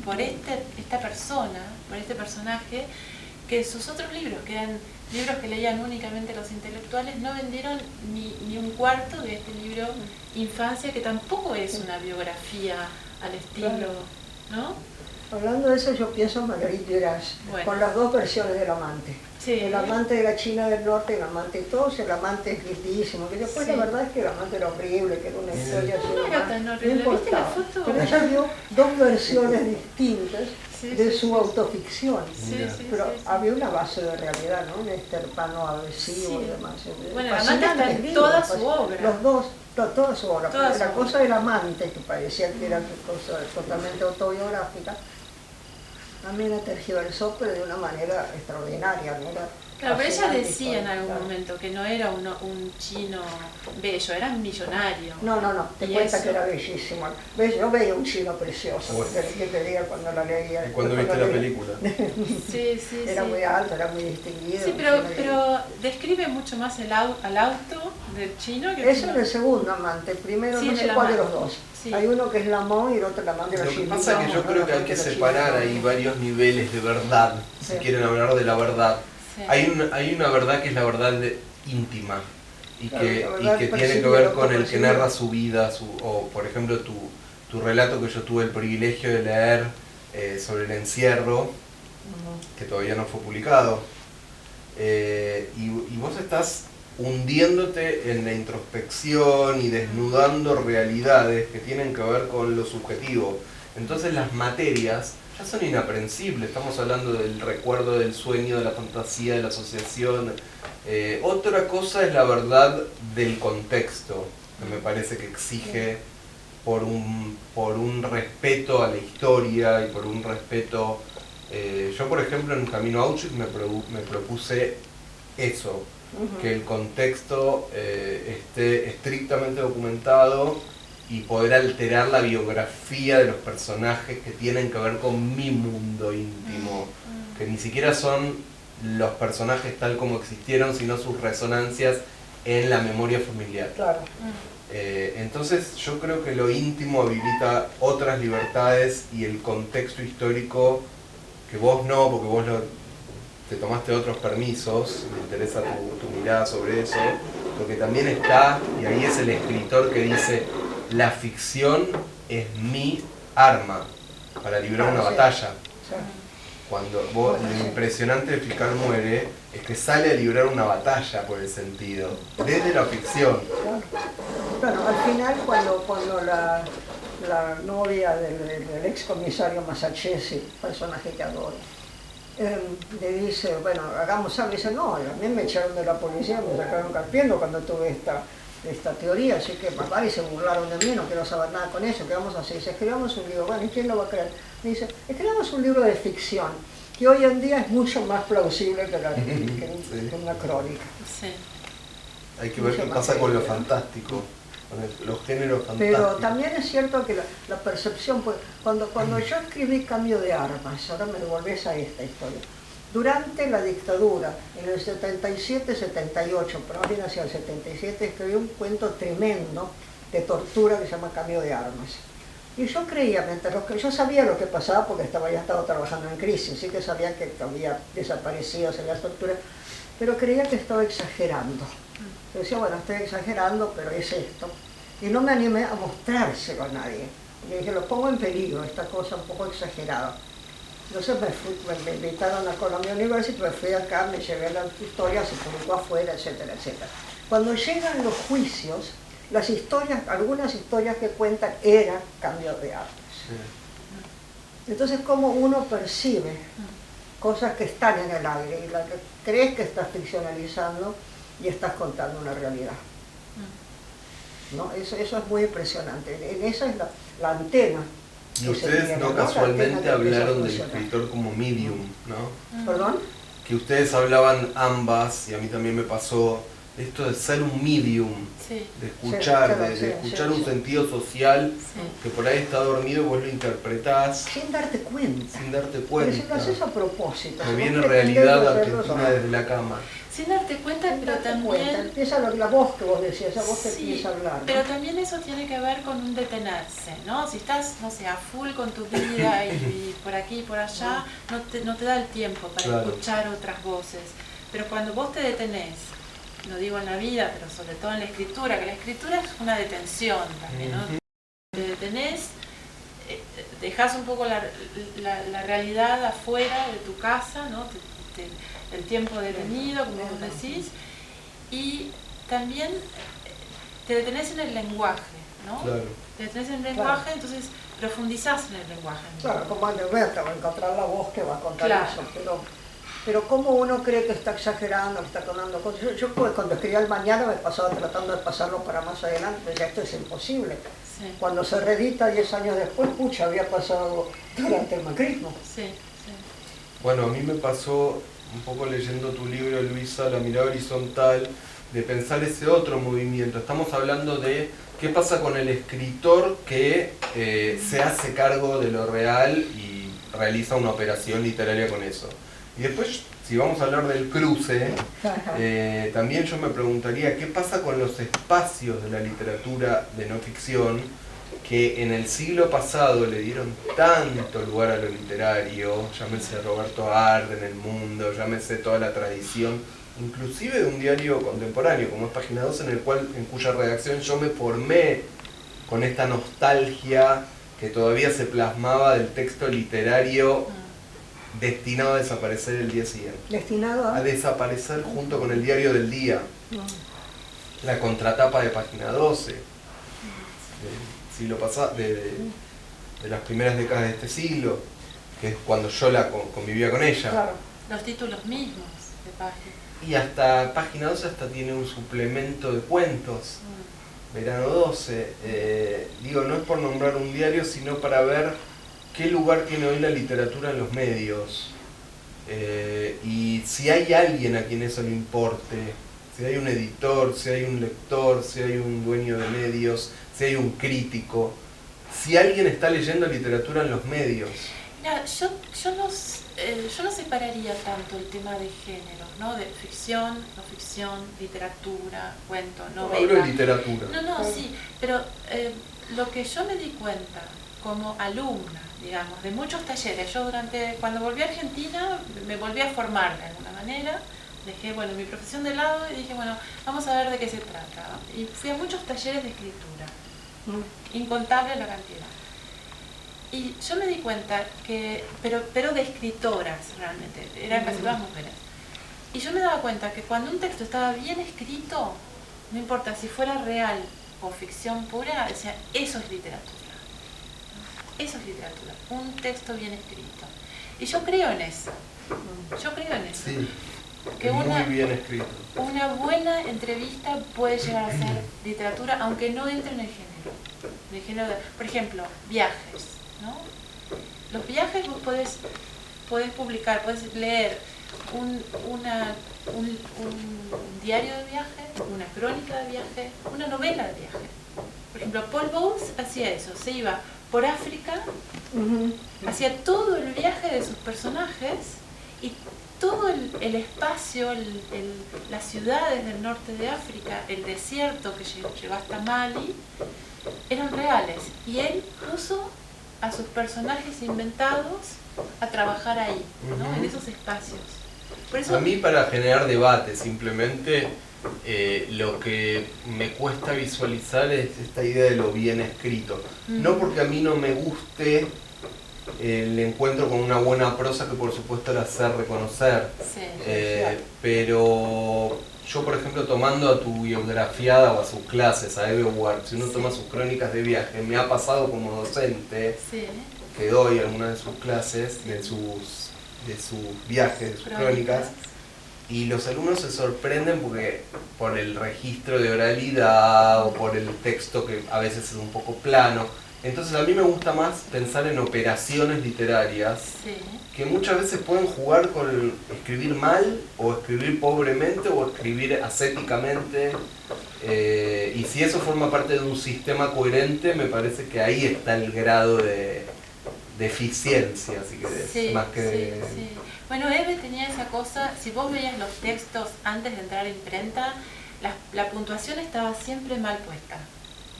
por esta persona, por este personaje, que sus otros libros, que eran libros que leían únicamente los intelectuales, no vendieron ni un cuarto de este libro Infancia, que tampoco es una biografía al estilo, ¿no? Hablando de eso, yo pienso en Marguerite Duras, Bueno. con las dos versiones del amante. Sí. El amante de la China del Norte, el amante de todos, el amante es lindísimo. Que después Sí. la verdad es que el amante era horrible, que era una historia así. No era tan horrible. No ¿Viste la importaba. foto? Pero ella vio dos versiones distintas Sí, de sí, su sí. autoficción. Sí, Mira. sí, Pero sí, sí. había una base de realidad, ¿no? Un esterpano adhesivo Sí. y demás. Bueno, el amante está en Fascinante toda libro, su obra. Los dos, toda su obra. Toda Pero su la obra. cosa del amante, que parecía que era una cosa totalmente autobiográfica, también la tergiversó, pero de una manera extraordinaria, ¿no? Era Claro, pero ella fascinante, decía en algún claro. momento que no era un chino bello, era millonario. No, te Y cuenta eso. que era bellísimo. ¿Ves? Yo veía un chino precioso, Bueno. que te diga cuando la leía. ¿Y cuando viste la película? Sí, sí, Era sí. muy alto, era muy distinguido. Sí, un pero, chino pero describe mucho más al auto del chino que Eso es el segundo amante. Primero, Sí, no en sé el cuál de amante. los dos. Sí. Hay uno que es Lamont y el otro Lamont de los Lo que chinos. pasa es que yo creo que hay que separar ahí varios niveles de verdad, si Sí. quieren hablar de la verdad. Sí. Hay una verdad que es la verdad íntima y Claro, que, la verdad tiene que percibida, ver con el que autopercibida. narra su vida, o por ejemplo tu relato que yo tuve el privilegio de leer sobre el encierro, que todavía no fue publicado. Y vos estás hundiéndote en la introspección y desnudando realidades que tienen que ver con lo subjetivo. Entonces las materias ya son inaprensibles, estamos hablando del recuerdo, del sueño, de la fantasía, de la asociación. Otra cosa es la verdad del contexto, que me parece que exige por un respeto a la historia y por un respeto... yo por ejemplo en Camino a Auschwitz me propuse eso, que el contexto esté estrictamente documentado y poder alterar la biografía de los personajes que tienen que ver con mi mundo íntimo, que ni siquiera son los personajes tal como existieron, sino sus resonancias en la memoria familiar. Claro. Entonces yo creo que lo íntimo habilita otras libertades y el contexto histórico que vos no, porque vos te tomaste otros permisos, me interesa tu mirada sobre eso, porque también está, y ahí es el escritor que dice, la ficción es mi arma para librar una batalla. Cuando vos, lo impresionante de Fiscal Muere es que sale a librar una batalla por el sentido, desde la ficción. Bueno, al final cuando la novia del ex comisario Masachesi, personaje que adoro, le dice, bueno, hagamos algo, y dice, no, a mí me echaron de la policía, me sacaron carpiendo cuando tuve esta teoría, así que papá, y se burlaron de mí, no quiero saber nada con eso, ¿qué vamos a hacer? Dice, escribamos un libro, bueno, ¿y quién lo va a creer? Me dice, escribamos un libro de ficción, que hoy en día es mucho más plausible que una crónica. Sí. Hay que ver qué pasa con lo fantástico, con los géneros fantásticos. Pero también es cierto que la percepción, pues, cuando yo escribí Cambio de Armas, ahora me devolvés a esta historia, durante la dictadura, en el 77-78, pero más bien hacia el 77, escribí un cuento tremendo de tortura que se llama Cambio de Armas. Y yo creía, yo sabía lo que pasaba porque ya estaba trabajando en crisis, sí que sabía que había desaparecidos en las torturas, pero creía que estaba exagerando. Yo decía, bueno, estoy exagerando, pero es esto. Y no me animé a mostrárselo a nadie. Le dije, lo pongo en peligro, esta cosa un poco exagerada. Entonces me invitaron a Columbia University, me fui acá, me llevé la historia, se publicó afuera, etcétera, etcétera. Cuando llegan los juicios, las historias, algunas historias que cuentan eran Cambio de Armas. Sí. Entonces, ¿cómo uno percibe cosas que están en el aire y la que crees que estás ficcionalizando y estás contando una realidad? ¿No? Eso es muy impresionante. Esa es la antena. Y ustedes no casualmente hablaron del escritor como medium, ¿no? ¿Perdón? Que ustedes hablaban ambas, y a mí también me pasó, esto de ser un medium, sí. de escuchar, sí, claro, de escuchar un sentido social que por ahí está dormido y vos lo interpretás. Sin darte cuenta. Sin darte cuenta. Pero si lo haces a propósito. Me viene realidad argentina desde la cama. Sin darte cuenta, pero también... Empieza la voz que vos decías, esa voz que empieza a hablar, ¿no? Pero también eso tiene que ver con un detenerse, ¿no? Si estás, no sé, a full con tu vida y por aquí y por allá, no te da el tiempo para escuchar otras voces. Pero cuando vos te detenés, no digo en la vida, pero sobre todo en la escritura, que la escritura es una detención también, ¿no? Te detenés, dejás un poco la realidad afuera de tu casa, ¿no? El tiempo detenido, como vos decís, y también te detenés en el lenguaje, ¿no? Claro. Te detenés en el lenguaje, entonces profundizás en el lenguaje. Claro, como en el Berta, va a encontrar la voz que va a contar eso, pero como uno cree que está exagerando, que está tomando cosas. Yo cuando escribía El Mañana me pasaba tratando de pasarlo para más adelante, pero ya esto es imposible. Sí. Cuando se reedita 10 años después, pucha, había pasado durante el macrismo. Sí. Bueno, a mí me pasó un poco leyendo tu libro, Luisa, La mirada horizontal, de pensar ese otro movimiento. Estamos hablando de qué pasa con el escritor que se hace cargo de lo real y realiza una operación literaria con eso. Y después, si vamos a hablar del cruce, también yo me preguntaría qué pasa con los espacios de la literatura de no ficción que en el siglo pasado le dieron tanto lugar a lo literario, llámese Roberto Arlt en El Mundo, llámese toda la tradición, inclusive de un diario contemporáneo como es Página 12, en cuya redacción yo me formé con esta nostalgia que todavía se plasmaba del texto literario destinado a desaparecer el día siguiente. ¿Destinado a desaparecer junto con el diario del día. La contratapa de Página 12. Siglo pasado, de las primeras décadas de este siglo, que es cuando yo convivía con ella. Claro. Los títulos mismos de Página. Y hasta Página 12 hasta tiene un suplemento de cuentos, Verano 12. Digo, no es por nombrar un diario, sino para ver qué lugar tiene hoy la literatura en los medios. Y si hay alguien a quien eso le importe, si hay un editor, si hay un lector, si hay un dueño de medios, si hay un crítico, si alguien está leyendo literatura en los medios. Mira, yo no separaría tanto el tema de género, ¿no? De ficción, no ficción, literatura, cuento, novela. Hablo de literatura. No, sí, pero lo que yo me di cuenta como alumna, digamos, de muchos talleres, yo cuando volví a Argentina me volví a formar de alguna manera, dejé, bueno, mi profesión de lado y dije, bueno, vamos a ver de qué se trata. Y fui a muchos talleres de escritura, incontable la cantidad. Y yo me di cuenta que, pero de escritoras realmente, eran casi todas mujeres. Y yo me daba cuenta que cuando un texto estaba bien escrito, no importa si fuera real o ficción pura, decía, eso es literatura. Eso es literatura, un texto bien escrito. Y yo creo en eso. Sí, Que muy bien escrito. Una buena entrevista puede llegar a ser literatura, aunque no entre en el género. Por ejemplo, viajes, ¿no? Los viajes vos podés publicar, podés leer un diario de viaje, una crónica de viaje, una novela de viaje. Por ejemplo, Paul Bowles hacía eso, se iba por África, hacía todo el viaje de sus personajes y todo el espacio, las ciudades del norte de África, el desierto que llegó hasta Mali, eran reales. Y él puso a sus personajes inventados a trabajar ahí, ¿no? En esos espacios. Por eso, a mí, para generar debate, simplemente lo que me cuesta visualizar es esta idea de lo bien escrito. No porque a mí no me guste el encuentro con una buena prosa, que por supuesto la sé reconocer, pero yo, por ejemplo, tomando a tu biografiada o a sus clases, a Eve Ward, si uno toma sus crónicas de viaje, me ha pasado como docente que doy algunas de sus clases, de sus viajes, de sus crónicas, y los alumnos se sorprenden porque por el registro de oralidad o por el texto que a veces es un poco plano. Entonces a mí me gusta más pensar en operaciones literarias que muchas veces pueden jugar con escribir mal o escribir pobremente o escribir ascéticamente, y si eso forma parte de un sistema coherente, me parece que ahí está el grado de eficiencia, si querés, más que Bueno, Eve tenía esa cosa, si vos veías los textos antes de entrar a imprenta, la puntuación estaba siempre mal puesta,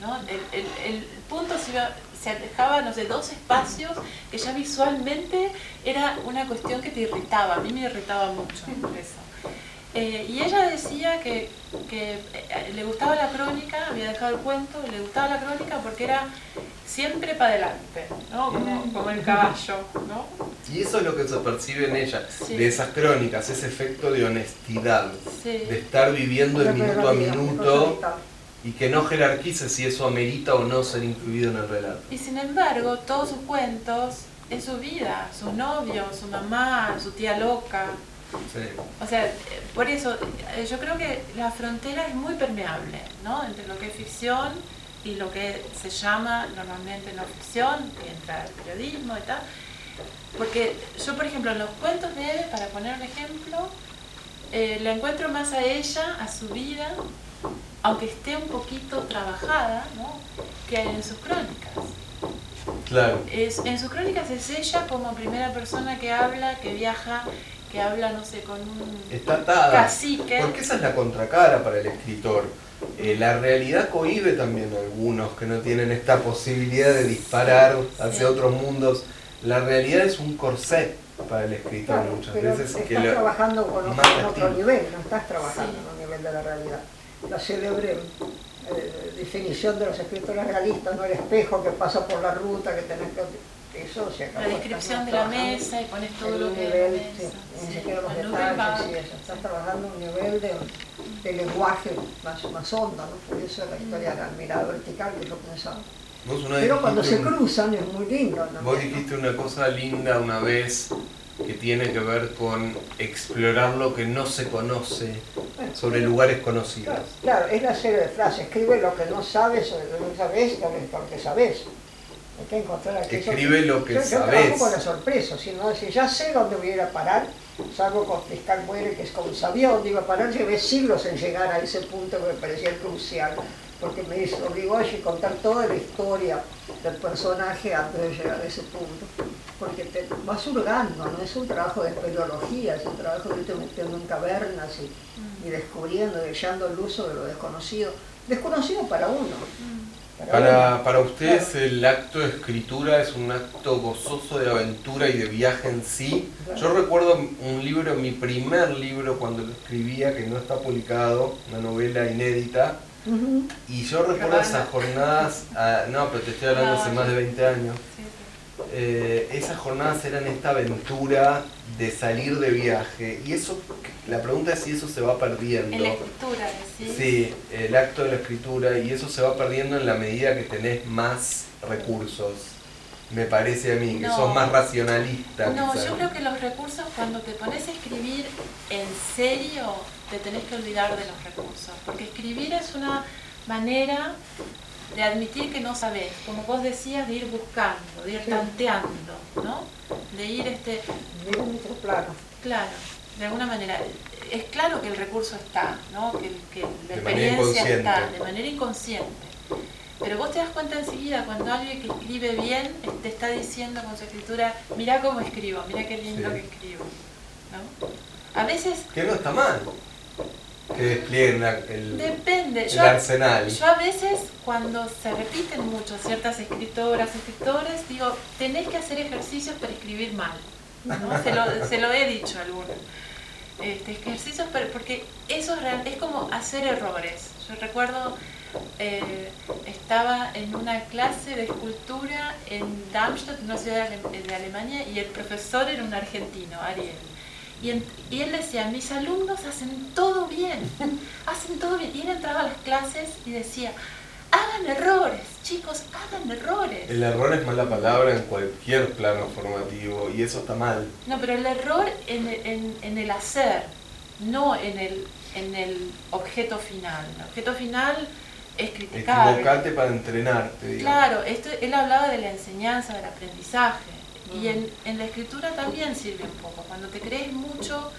¿no? El punto se alejaba, no sé, 2 espacios, que ya visualmente era una cuestión que te irritaba, a mí me irritaba mucho eso. Y ella decía que le gustaba la crónica, había dejado el cuento, le gustaba la crónica porque era siempre para adelante, ¿no? Como el caballo, ¿no? Y eso es lo que se percibe en ella, de esas crónicas, ese efecto de honestidad, de estar viviendo el minuto a minuto y que no jerarquice si eso amerita o no ser incluido en el relato. Y sin embargo, todos sus cuentos es su vida, su novio, su mamá, su tía loca. O sea, por eso yo creo que la frontera es muy permeable, ¿no? Entre lo que es ficción y lo que se llama normalmente no ficción, que entra el periodismo y tal. Porque yo, por ejemplo, en los cuentos de Eve, para poner un ejemplo, la encuentro más a ella, a su vida, aunque esté un poquito trabajada, ¿no? Que en sus crónicas. Claro. En sus crónicas es ella como primera persona que habla, que viaja, que habla, no sé, con un está atada, cacique. Porque esa es la contracara para el escritor. La realidad cohíbe también a algunos que no tienen esta posibilidad de disparar hacia otros mundos. La realidad es un corset para el escritor, muchas veces. Estás trabajando con otro nivel, no estás trabajando en un nivel de la realidad. La célebre definición de los escritores realistas, no el espejo que pasa por la ruta, que tenés que... Eso se acabó. La descripción de la mesa y pones todo lo que nivel, hay en la mesa. ni siquiera los detalles y eso. Estás trabajando un nivel de lenguaje más hondo, ¿no? Por eso la historia de la mirada vertical que yo pensaba. Pero cuando se cruzan es muy lindo, ¿no? Vos dijiste una cosa linda una vez que tiene que ver con explorar lo que no se conoce sobre lugares conocidos. Claro, es la serie de frases. Escribe lo que no sabes o lo que no sabes con lo que sabes. Hay que encontrar aquello. Escribe lo que yo sabes. Yo trabajo con la sorpresa, sino decir, ya sé dónde voy a ir a parar, salvo con Fiscal Muere, que es como sabía dónde iba a parar, llevé siglos en llegar a ese punto que me parecía crucial. porque me obligó a contar toda la historia del personaje antes de llegar a ese punto. Porque te vas hurgando, no es un trabajo de espeleología, es un trabajo de irte metiendo en cavernas y descubriendo y echando luz sobre lo desconocido. Desconocido para uno. Para ustedes claro. el acto de escritura es un acto gozoso de aventura y de viaje en sí. Claro. Yo recuerdo un libro, mi primer libro cuando lo escribía, que no está publicado, una novela inédita, y yo recuerdo esas jornadas, no, pero te estoy hablando hace más de 20 años, esas jornadas eran esta aventura de salir de viaje, y eso, la pregunta es si eso se va perdiendo. En la escritura, ¿sí? Sí, el acto de la escritura, y eso se va perdiendo en la medida que tenés más recursos, me parece a mí, que sos más racionalista. No, quizás. yo creo que los recursos, cuando te pones a escribir en serio, te tenés que olvidar de los recursos, porque escribir es una manera de admitir que no sabés, como vos decías, de ir buscando, de ir tanteando, ¿no? De ir de un otro plano. Claro, de alguna manera. Es claro que el recurso está, ¿no? Que la De manera experiencia está, inconsciente. de manera inconsciente. Pero vos te das cuenta enseguida cuando alguien que escribe bien te está diciendo con su escritura, mirá cómo escribo, mirá qué lindo que escribo, ¿no? A veces... Que no está mal. Que desplieguen Depende. el arsenal. Yo a veces, cuando se repiten mucho ciertas escritoras, escritores, digo, tenés que hacer ejercicios para escribir mal, ¿no? se lo he dicho a algunos. Ejercicios porque eso es como hacer errores. Yo recuerdo, estaba en una clase de escultura en Darmstadt, una ciudad de Alemania, y el profesor era un argentino, Ariel. Y él decía, mis alumnos hacen todo bien, hacen todo bien. Y él entraba a las clases y decía, hagan errores, chicos, hagan errores. El error es mala palabra en cualquier plano formativo, y eso está mal. No, pero el error en el hacer, no en el objeto final. El objeto final es criticable. Equivocate para entrenarte, digamos. Claro, él hablaba de la enseñanza, del aprendizaje. Y en la escritura también sirve un poco. Cuando te crees mucho,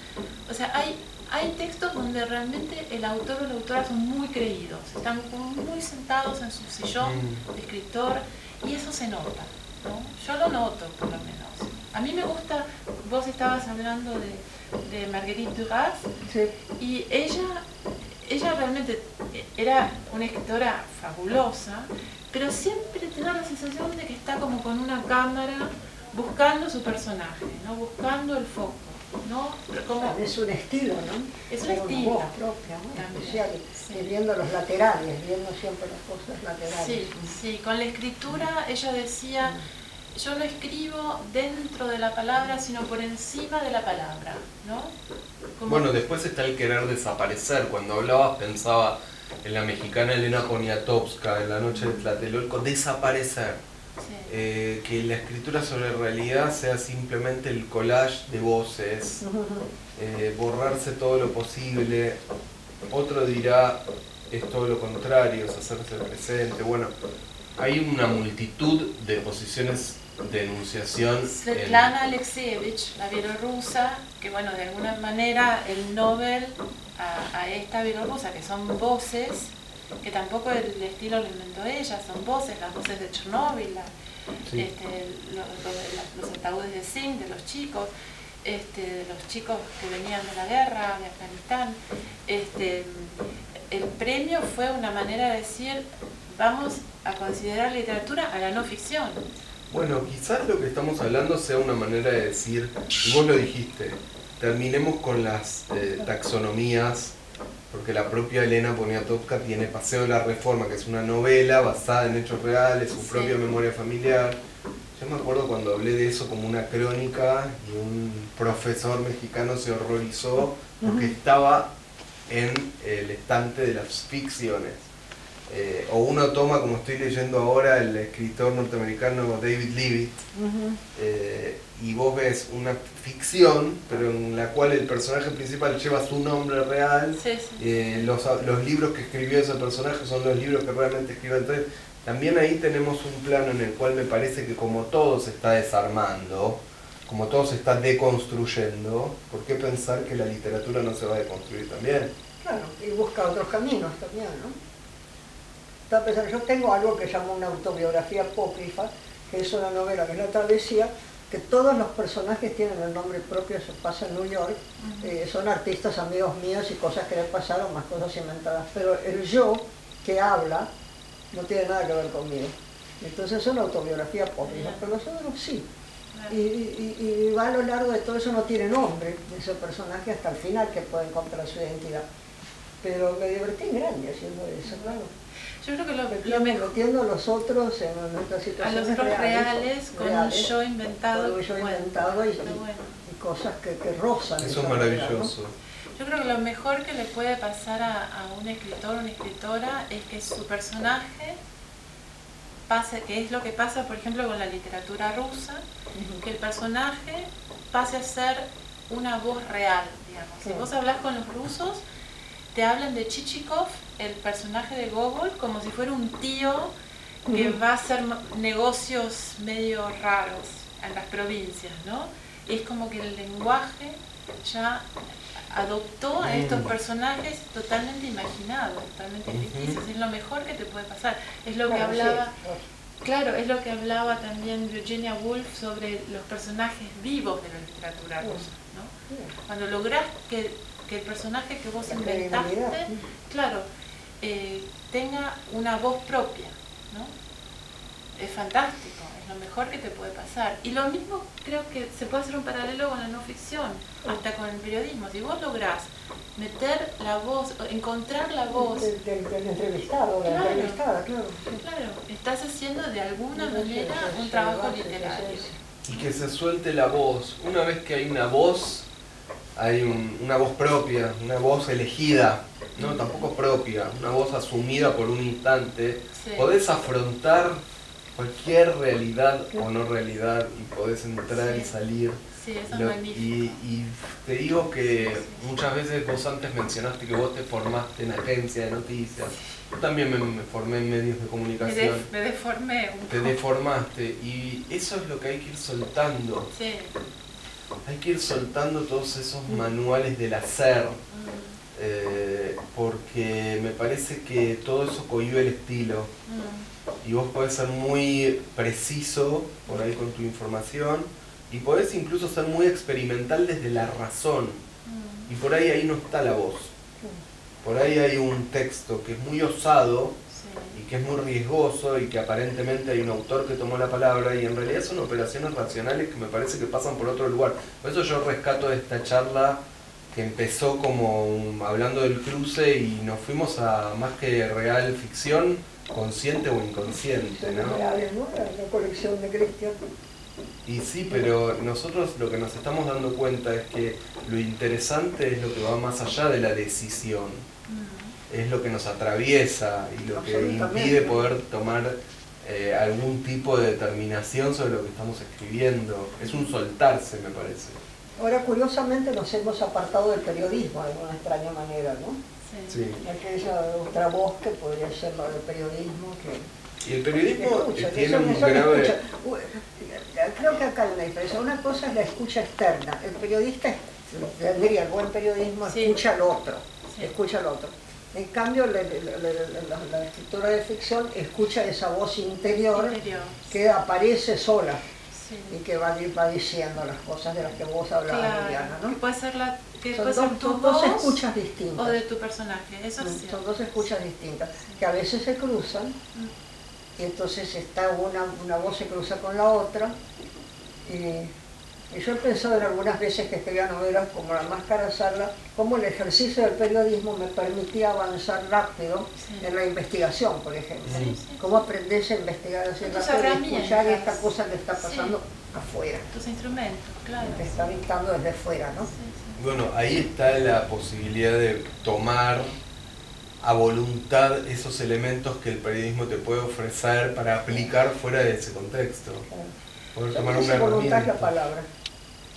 o sea, hay textos donde realmente el autor o la autora son muy creídos, están como muy sentados en su sillón de escritor, y eso se nota, ¿no? Yo lo noto, por lo menos. A mí me gusta, vos estabas hablando de Marguerite Duras, Sí. y ella realmente era una escritora fabulosa, pero siempre te da la sensación de que está como con una cámara buscando su personaje, ¿no? Buscando el foco, ¿no? Como... Es un estilo, ¿no? Es un Una estilo. voz propia, ¿no? También, Especial, sí. viendo los laterales, viendo siempre las cosas laterales. Sí, sí, con la escritura ella decía, yo no escribo dentro de la palabra, sino por encima de la palabra, ¿no? Como... Bueno, después está el querer desaparecer. Cuando hablabas pensaba en la mexicana Elena Poniatowska, en La noche de Tlatelolco, desaparecer. Sí. Que la escritura sobre realidad sea simplemente el collage de voces, borrarse todo lo posible. Otro dirá, es todo lo contrario, es hacerse presente. Bueno, hay una multitud de posiciones de enunciación. Svetlana Alexievich, la bielorrusa, que bueno, de alguna manera el Nobel a esta bielorrusa, que son voces, que tampoco el estilo lo inventó ella, son voces, las voces de Chernóbil, Sí. los ataúdes de zinc de los chicos, de los chicos que venían de la guerra, de Afganistán. El premio fue una manera de decir, vamos a considerar literatura a la no ficción. Bueno, quizás lo que estamos hablando sea una manera de decir, y vos lo dijiste, terminemos con las taxonomías, porque la propia Elena Poniatowska tiene Paseo de la Reforma, que es una novela basada en hechos reales, su propia memoria familiar. Yo me acuerdo cuando hablé de eso como una crónica y un profesor mexicano se horrorizó porque estaba en el estante de las ficciones. O uno toma, como estoy leyendo ahora, el escritor norteamericano David Leavitt, y vos ves una ficción, pero en la cual el personaje principal lleva su nombre real. Sí, sí. Los libros que escribió ese personaje son los libros que realmente escribió. Entonces, también ahí tenemos un plano en el cual me parece que como todo se está desarmando, como todo se está deconstruyendo, ¿por qué pensar que la literatura no se va a deconstruir también? Claro, y busca otros caminos también, ¿no? estaba pensando, yo tengo algo que llamo una autobiografía apócrifa, que es una novela que es La Travesía, que todos los personajes tienen el nombre propio, eso pasa en New York, son artistas amigos míos y cosas que le pasaron, más cosas inventadas, pero el yo que habla no tiene nada que ver conmigo. Entonces es una autobiografía apócrifa, pero los otros sí. Y va a lo largo de todo eso, no tiene nombre ese personaje hasta el final que puede encontrar su identidad. Pero me divertí en grande haciendo eso, claro. Yo creo que lo mejor... Metiendo a los otros en nuestras A situaciones los otros reales, con un yo inventado. Con un yo inventado y cosas que rozan. Eso es maravilloso. ¿No? Yo creo que lo mejor que le puede pasar a un escritor o una escritora es que su personaje pase, que es lo que pasa, por ejemplo, con la literatura rusa, que el personaje pase a ser una voz real, digamos. Si vos hablás con los rusos, te hablan de Chichikov, el personaje de Gogol, como si fuera un tío que va a hacer negocios medio raros en las provincias, ¿no? Es como que el lenguaje ya adoptó a estos personajes totalmente imaginados, totalmente ficticios. Es lo mejor que te puede pasar. Es lo que hablaba, claro, es lo que hablaba también Virginia Woolf sobre los personajes vivos de la literatura rusa, ¿no? Cuando lográs que el personaje que vos inventaste, claro, tenga una voz propia, ¿no? Es fantástico, es lo mejor que te puede pasar. Y lo mismo creo que se puede hacer un paralelo con la no ficción, hasta con el periodismo. Si vos lográs meter la voz, encontrar la voz del entrevistado, de la entrevistada, claro. Claro, estás haciendo de alguna manera un trabajo literario. Y que se suelte la voz. Una vez que hay una voz, hay una voz propia, una voz elegida, no tampoco propia, una voz asumida por un instante. Sí. Podés afrontar cualquier realidad o no realidad y podés entrar y salir. Sí, eso es magnífico. Y te digo que muchas veces vos antes mencionaste que vos te formaste en agencia de noticias. Yo también me formé en medios de comunicación. Me deformé un poco. Te deformaste y eso es lo que hay que ir soltando. Sí. Hay que ir soltando todos esos manuales del hacer, porque me parece que todo eso cohíbe el estilo. Y vos podés ser muy preciso por ahí con tu información y podés incluso ser muy experimental desde la razón. Y por ahí no está la voz. Por ahí hay un texto que es muy osado y que es muy riesgoso y que aparentemente hay un autor que tomó la palabra y en realidad son operaciones racionales que me parece que pasan por otro lugar. Por eso yo rescato de esta charla que empezó como hablando del cruce y nos fuimos a más que real ficción, consciente o inconsciente, ¿no? La colección de Cristian. Y sí, pero nosotros lo que nos estamos dando cuenta es que lo interesante es lo que va más allá de la decisión. Es lo que nos atraviesa y lo que impide poder tomar algún tipo de determinación sobre lo que estamos escribiendo. Es un soltarse, me parece. Ahora, curiosamente, nos hemos apartado del periodismo de una extraña manera, ¿no? Sí. Aquella otra voz que podría ser la del periodismo que... Y el periodismo tiene un grave... Creo que acá hay una diferencia. Una cosa es la escucha externa. El periodista, tendría el buen periodismo, escucha al otro. Escucha al otro. En cambio, la escritura de ficción escucha esa voz interior que aparece sola y que va diciendo las cosas de las que vos hablabas, Liliana, ¿no? Que puede ser son dos escuchas distintas. O de tu personaje, eso es cierto. Son dos escuchas distintas, que a veces se cruzan, y entonces está una voz se cruza con la otra, y yo he pensado en algunas veces que escribía novelas como La Máscara Sarla, cómo el ejercicio del periodismo me permitía avanzar rápido en la investigación, por ejemplo. Cómo aprendés a investigar así rápido y escuchar esta cosa que está pasando afuera. Tus instrumentos, claro. Te está dictando desde fuera, ¿no? Bueno, ahí está la posibilidad de tomar a voluntad esos elementos que el periodismo te puede ofrecer para aplicar fuera de ese contexto. Poder tomar una voluntad es la palabra.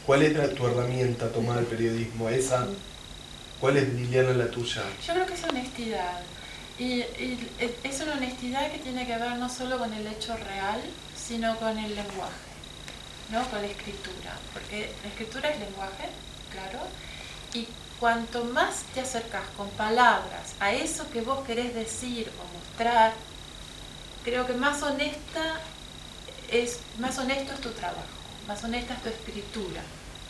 ¿Cuál es tu herramienta tomar el periodismo? ¿Esa? ¿Cuál es, Liliana, la tuya? Yo creo que es honestidad. Y es una honestidad que tiene que ver no solo con el hecho real, sino con el lenguaje, ¿no? Con la escritura. Porque la escritura es lenguaje, claro, y cuanto más te acercas con palabras a eso que vos querés decir o mostrar, creo que más honesto es tu trabajo, más honesta es tu escritura.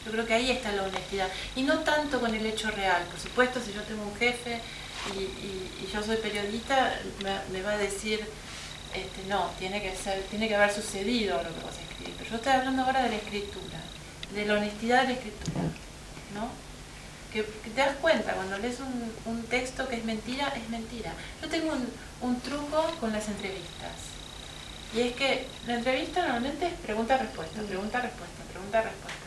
Yo creo que ahí está la honestidad. Y no tanto con el hecho real. Por supuesto, si yo tengo un jefe y yo soy periodista, me va a decir, no, tiene que haber sucedido lo que vos escribís. Pero yo estoy hablando ahora de la escritura, de la honestidad de la escritura, ¿no? Que te das cuenta, cuando lees un texto que es mentira, es mentira. Yo tengo un truco con las entrevistas. Y es que la entrevista normalmente es pregunta-respuesta, pregunta-respuesta, pregunta-respuesta.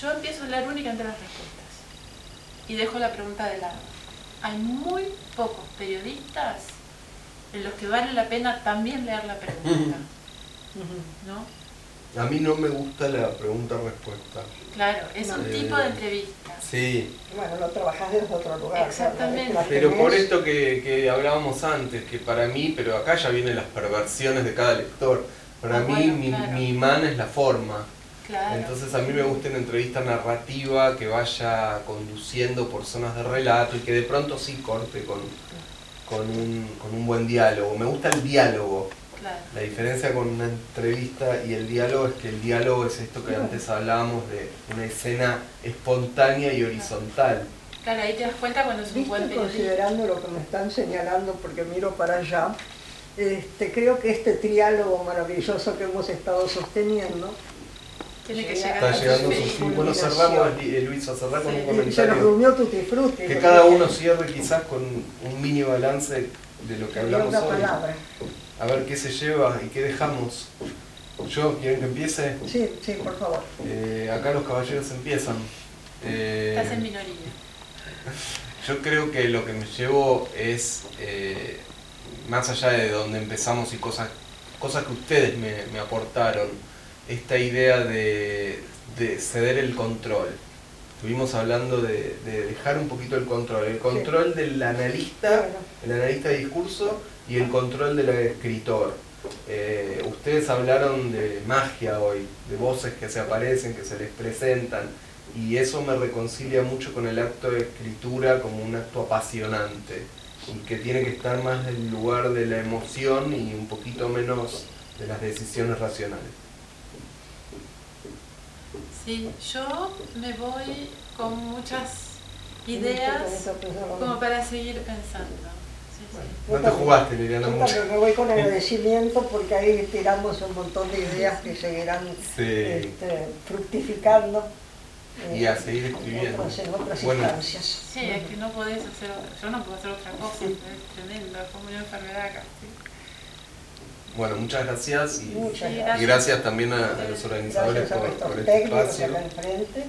Yo empiezo a leer únicamente las respuestas y dejo la pregunta de lado. Hay muy pocos periodistas en los que vale la pena también leer la pregunta, ¿no? A mí no me gusta la pregunta-respuesta. Claro, es un tipo de entrevista. Sí. Bueno, lo trabajás desde otro lugar. Exactamente. Claro, Pero por esto que hablábamos antes, que para mí, pero acá ya vienen las perversiones de cada lector. Para mí, bueno, claro. mi imán es la forma. Claro. Entonces a mí me gusta una entrevista narrativa que vaya conduciendo por zonas de relato y que de pronto sí corte con un buen diálogo. Me gusta el diálogo. Claro. La diferencia con una entrevista y el diálogo es que el diálogo es esto que antes hablábamos de una escena espontánea y horizontal. Claro, ahí te das cuenta cuando es un buen ¿Viste? periodista. Considerando lo que me están señalando, porque miro para allá, creo que este triálogo maravilloso que hemos estado sosteniendo Tiene que Está llegar Está a llegando su su fin. fin. Bueno, cerramos, Luisa, cerrá con un se nos comentario. durmió Tutti Frutti. Que cada uno cierre quizás con un mini balance de lo que hablamos una hoy. palabra. A ver qué se lleva y qué dejamos. ¿Quieren que empiece? Sí, sí, por favor. Acá los caballeros empiezan. Estás en minoría. Yo creo que lo que me llevo es, más allá de donde empezamos y cosas que ustedes me aportaron, esta idea de ceder el control. Estuvimos hablando de dejar un poquito el control del analista, el analista de discurso y el control del escritor. Ustedes hablaron de magia hoy, de voces que se aparecen, que se les presentan, y eso me reconcilia mucho con el acto de escritura como un acto apasionante, y que tiene que estar más en el lugar de la emoción y un poquito menos de las decisiones racionales. Sí, yo me voy con muchas ideas como para seguir pensando. Sí, sí. No te jugaste, Liliana, Yo mucho. también me voy con agradecimiento porque ahí tiramos un montón de ideas que seguirán Sí. fructificando Y a seguir escribiendo. en otras Bueno. instancias. Sí, es que no podés hacer yo no puedo hacer otra cosa, es tremendo, es como una enfermedad casi. Bueno, muchas gracias y Muchas Sí, gracias. gracias también a los organizadores Gracias a por nuestros este técnicos espacio. acá enfrente.